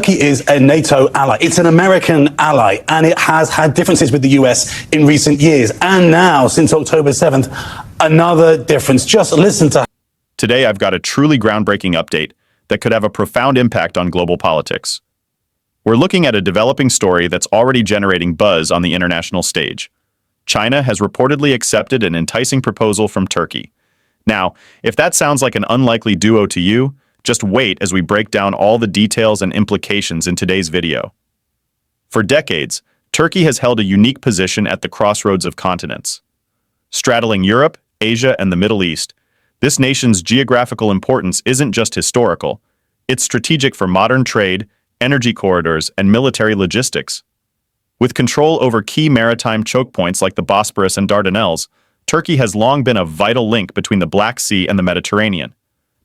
Turkey is a NATO ally. It's an American ally, and it has had differences with the US in recent years. And now, since October 7th, another difference. Just listen to. Today, I've got a truly groundbreaking update that could have a profound impact on global politics. We're looking at a developing story that's already generating buzz on the international stage. China has reportedly accepted an enticing proposal from Turkey. Now, if that sounds like an unlikely duo to you, just wait as we break down all the details and implications in today's video. For decades, Turkey has held a unique position at the crossroads of continents. Straddling Europe, Asia, and the Middle East, this nation's geographical importance isn't just historical, it's strategic for modern trade, energy corridors, and military logistics. With control over key maritime choke points like the Bosporus and Dardanelles, Turkey has long been a vital link between the Black Sea and the Mediterranean.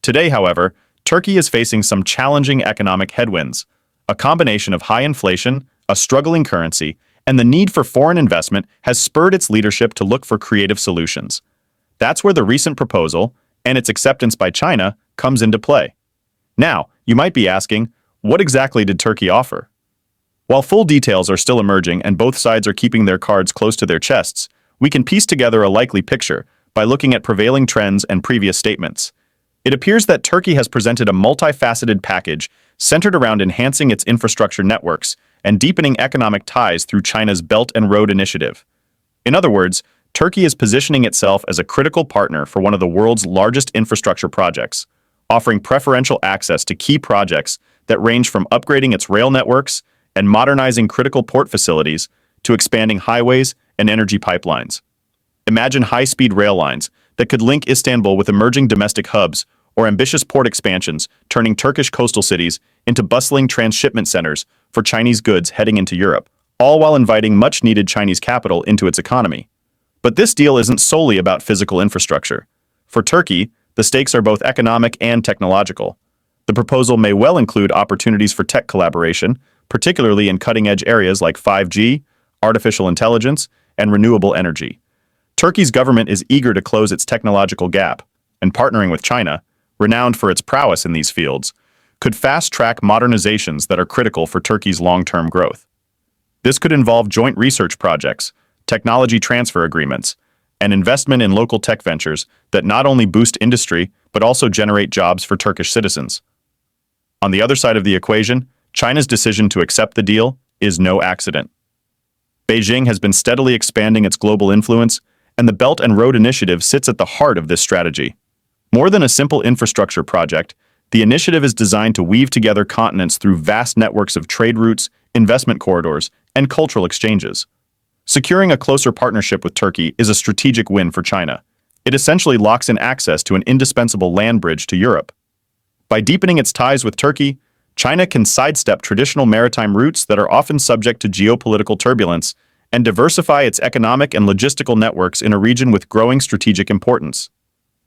Today, however, Turkey is facing some challenging economic headwinds. A combination of high inflation, a struggling currency, and the need for foreign investment has spurred its leadership to look for creative solutions. That's where the recent proposal, and its acceptance by China, comes into play. Now, you might be asking, what exactly did Turkey offer? While full details are still emerging and both sides are keeping their cards close to their chests, we can piece together a likely picture by looking at prevailing trends and previous statements. It appears that Turkey has presented a multifaceted package centered around enhancing its infrastructure networks and deepening economic ties through China's Belt and Road Initiative. In other words, Turkey is positioning itself as a critical partner for one of the world's largest infrastructure projects, offering preferential access to key projects that range from upgrading its rail networks and modernizing critical port facilities to expanding highways and energy pipelines. Imagine high-speed rail lines that could link Istanbul with emerging domestic hubs, or ambitious port expansions turning Turkish coastal cities into bustling transshipment centers for Chinese goods heading into Europe, all while inviting much-needed Chinese capital into its economy. But this deal isn't solely about physical infrastructure. For Turkey, the stakes are both economic and technological. The proposal may well include opportunities for tech collaboration, particularly in cutting-edge areas like 5G, artificial intelligence, and renewable energy. Turkey's government is eager to close its technological gap, and partnering with China, renowned for its prowess in these fields, could fast-track modernizations that are critical for Turkey's long-term growth. This could involve joint research projects, technology transfer agreements, and investment in local tech ventures that not only boost industry but also generate jobs for Turkish citizens. On the other side of the equation, China's decision to accept the deal is no accident. Beijing has been steadily expanding its global influence, and the Belt and Road Initiative sits at the heart of this strategy. More than a simple infrastructure project, the initiative is designed to weave together continents through vast networks of trade routes, investment corridors, and cultural exchanges. Securing a closer partnership with Turkey is a strategic win for China. It essentially locks in access to an indispensable land bridge to Europe. By deepening its ties with Turkey, China can sidestep traditional maritime routes that are often subject to geopolitical turbulence and diversify its economic and logistical networks in a region with growing strategic importance.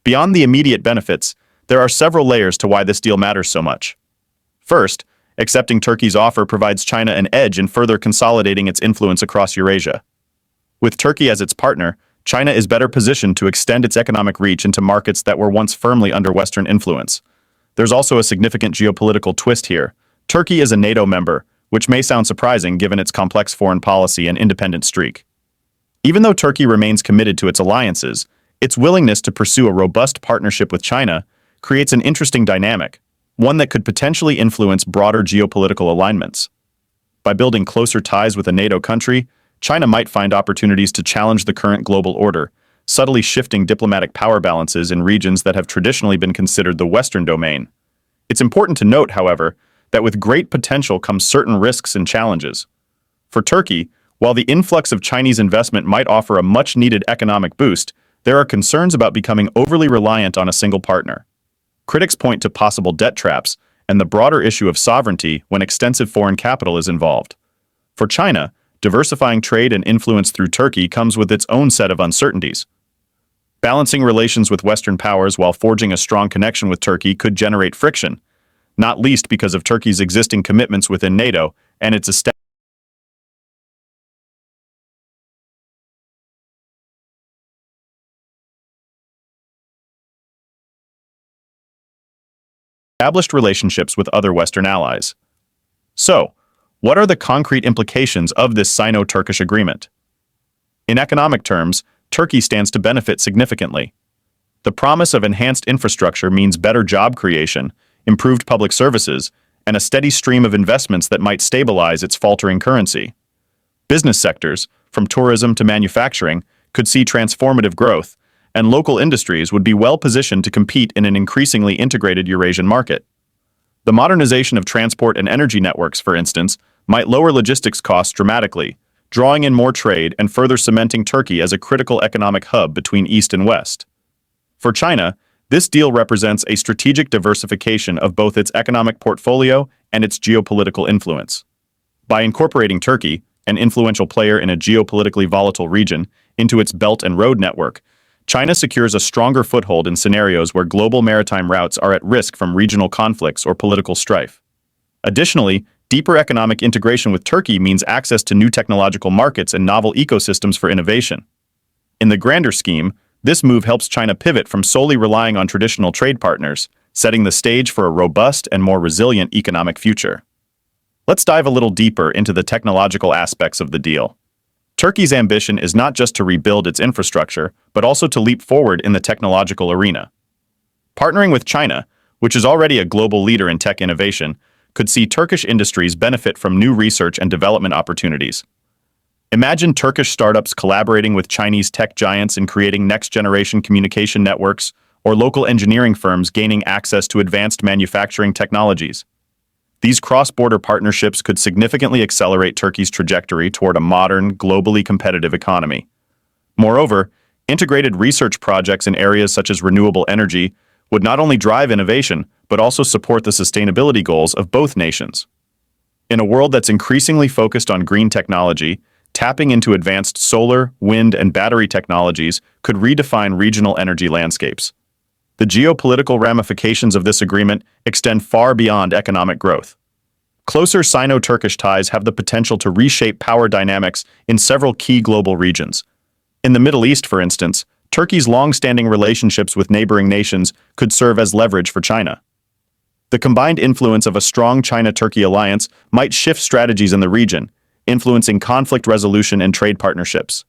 Beyond the immediate benefits, there are several layers to why this deal matters so much. First, accepting Turkey's offer provides China an edge in further consolidating its influence across Eurasia. With Turkey as its partner, China is better positioned to extend its economic reach into markets that were once firmly under Western influence. There's also a significant geopolitical twist here. Turkey is a NATO member, which may sound surprising given its complex foreign policy and independent streak. Even though Turkey remains committed to its alliances, its willingness to pursue a robust partnership with China creates an interesting dynamic, one that could potentially influence broader geopolitical alignments. By building closer ties with a NATO country, China might find opportunities to challenge the current global order, subtly shifting diplomatic power balances in regions that have traditionally been considered the Western domain. It's important to note, however, that with great potential comes certain risks and challenges. For Turkey, while the influx of Chinese investment might offer a much-needed economic boost, there are concerns about becoming overly reliant on a single partner. Critics point to possible debt traps and the broader issue of sovereignty when extensive foreign capital is involved. For China, diversifying trade and influence through Turkey comes with its own set of uncertainties. Balancing relations with Western powers while forging a strong connection with Turkey could generate friction, not least because of Turkey's existing commitments within NATO and its established relationships with other Western allies. So, what are the concrete implications of this Sino-Turkish agreement? In economic terms, Turkey stands to benefit significantly. The promise of enhanced infrastructure means better job creation, improved public services, and a steady stream of investments that might stabilize its faltering currency. Business sectors, from tourism to manufacturing, could see transformative growth, and local industries would be well positioned to compete in an increasingly integrated Eurasian market. The modernization of transport and energy networks, for instance, might lower logistics costs dramatically, drawing in more trade and further cementing Turkey as a critical economic hub between East and West. For China, this deal represents a strategic diversification of both its economic portfolio and its geopolitical influence. By incorporating Turkey, an influential player in a geopolitically volatile region, into its Belt and Road network, China secures a stronger foothold in scenarios where global maritime routes are at risk from regional conflicts or political strife. Additionally, deeper economic integration with Turkey means access to new technological markets and novel ecosystems for innovation. In the grander scheme, this move helps China pivot from solely relying on traditional trade partners, setting the stage for a robust and more resilient economic future. Let's dive a little deeper into the technological aspects of the deal. Turkey's ambition is not just to rebuild its infrastructure, but also to leap forward in the technological arena. Partnering with China, which is already a global leader in tech innovation, could see Turkish industries benefit from new research and development opportunities. Imagine Turkish startups collaborating with Chinese tech giants in creating next-generation communication networks, or local engineering firms gaining access to advanced manufacturing technologies. These cross-border partnerships could significantly accelerate Turkey's trajectory toward a modern, globally competitive economy. Moreover, integrated research projects in areas such as renewable energy would not only drive innovation, but also support the sustainability goals of both nations. In a world that's increasingly focused on green technology, tapping into advanced solar, wind, and battery technologies could redefine regional energy landscapes. The geopolitical ramifications of this agreement extend far beyond economic growth. Closer Sino-Turkish ties have the potential to reshape power dynamics in several key global regions. In the Middle East, for instance, Turkey's long-standing relationships with neighboring nations could serve as leverage for China. The combined influence of a strong China-Turkey alliance might shift strategies in the region, influencing conflict resolution and trade partnerships.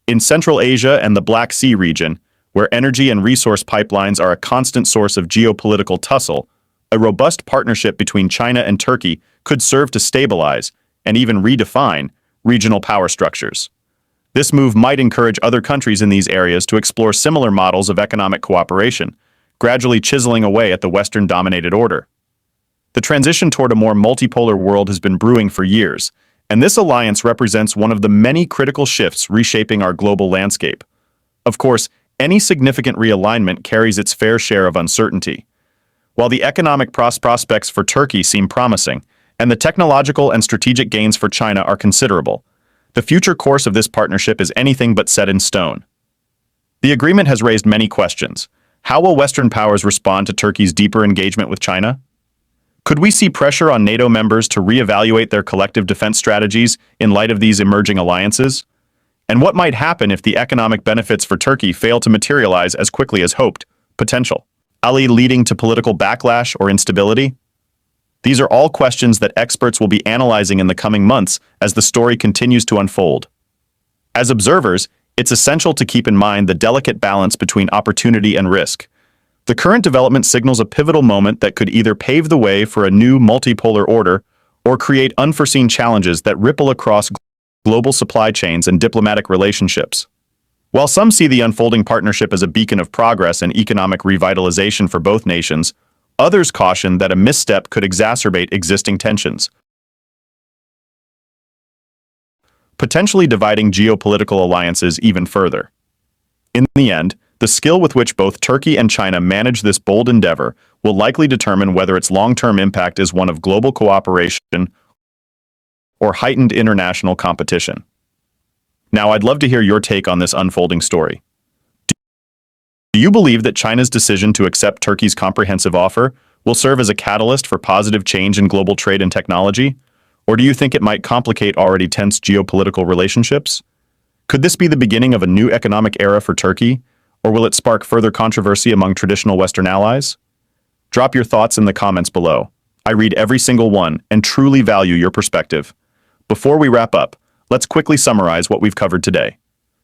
In Central Asia and the Black Sea region, where energy and resource pipelines are a constant source of geopolitical tussle, a robust partnership between China and Turkey could serve to stabilize, and even redefine, regional power structures. This move might encourage other countries in these areas to explore similar models of economic cooperation, gradually chiseling away at the Western-dominated order. The transition toward a more multipolar world has been brewing for years, and this alliance represents one of the many critical shifts reshaping our global landscape. Of course, any significant realignment carries its fair share of uncertainty. While the economic prospects for Turkey seem promising, and the technological and strategic gains for China are considerable, the future course of this partnership is anything but set in stone. The agreement has raised many questions. How will Western powers respond to Turkey's deeper engagement with China? Could we see pressure on NATO members to reevaluate their collective defense strategies in light of these emerging alliances? And what might happen if the economic benefits for Turkey fail to materialize as quickly as hoped? Potential leading to political backlash or instability? These are all questions that experts will be analyzing in the coming months as the story continues to unfold. As observers, it's essential to keep in mind the delicate balance between opportunity and risk. The current development signals a pivotal moment that could either pave the way for a new multipolar order or create unforeseen challenges that ripple across global supply chains and diplomatic relationships. While some see the unfolding partnership as a beacon of progress and economic revitalization for both nations, others caution that a misstep could exacerbate existing tensions, potentially dividing geopolitical alliances even further. In the end, the skill with which both Turkey and China manage this bold endeavor will likely determine whether its long-term impact is one of global cooperation or heightened international competition. Now, I'd love to hear your take on this unfolding story. Do you believe that China's decision to accept Turkey's comprehensive offer will serve as a catalyst for positive change in global trade and technology? Or do you think it might complicate already tense geopolitical relationships? Could this be the beginning of a new economic era for Turkey, or will it spark further controversy among traditional Western allies? Drop your thoughts in the comments below. I read every single one and truly value your perspective. Before we wrap up, let's quickly summarize what we've covered today.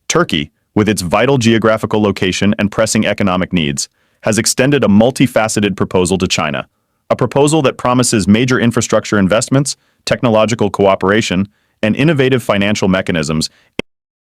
Turkey, with its vital geographical location and pressing economic needs, has extended a multifaceted proposal to China, a proposal that promises major infrastructure investments, technological cooperation, and innovative financial mechanisms